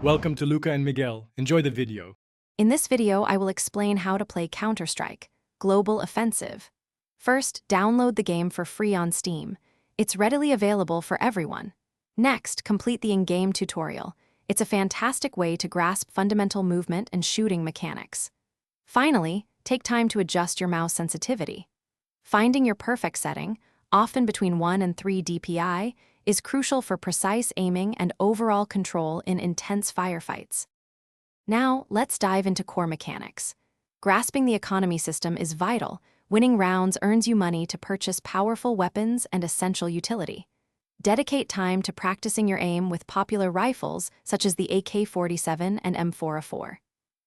Welcome to Luca and Miguel. Enjoy the video. In this video, I will explain how to play Counter-Strike: Global Offensive. First, download the game for free on Steam. It's readily available for everyone. Next, complete the in-game tutorial. It's a fantastic way to grasp fundamental movement and shooting mechanics. Finally, take time to adjust your mouse sensitivity. Finding your perfect setting, often between 1 and 3 DPI, is crucial for precise aiming and overall control in intense firefights. Now, let's dive into core mechanics. Grasping the economy system is vital. Winning rounds earns you money to purchase powerful weapons and essential utility. Dedicate time to practicing your aim with popular rifles such as the AK-47 and M4A4.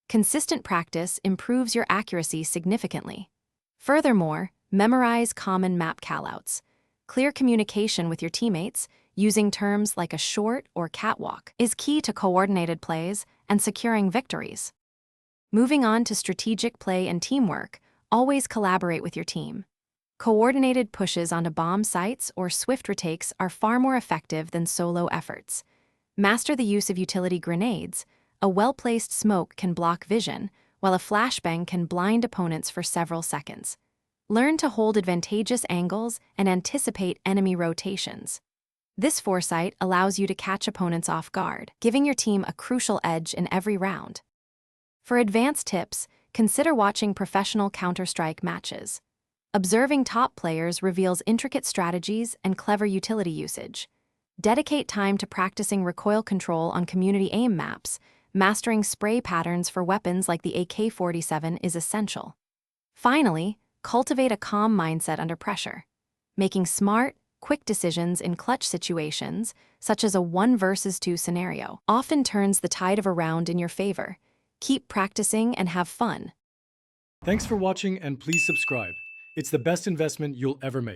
Consistent practice improves your accuracy significantly. Furthermore, memorize common map callouts. Clear communication with your teammates, using terms like a short or catwalk, is key to coordinated plays and securing victories. Moving on to strategic play and teamwork, always collaborate with your team. Coordinated pushes onto bomb sites or swift retakes are far more effective than solo efforts. Master the use of utility grenades. A well-placed smoke can block vision, while a flashbang can blind opponents for several seconds. Learn to hold advantageous angles and anticipate enemy rotations. This foresight allows you to catch opponents off guard, giving your team a crucial edge in every round. For advanced tips, consider watching professional Counter-Strike matches. Observing top players reveals intricate strategies and clever utility usage. Dedicate time to practicing recoil control on community aim maps. Mastering spray patterns for weapons like the AK-47 is essential. Finally, cultivate a calm mindset under pressure. Making smart, quick decisions in clutch situations, such as a 1 versus 2 scenario, often turns the tide of a round in your favor. Keep practicing and have fun. Thanks for watching and please subscribe. It's the best investment you'll ever make.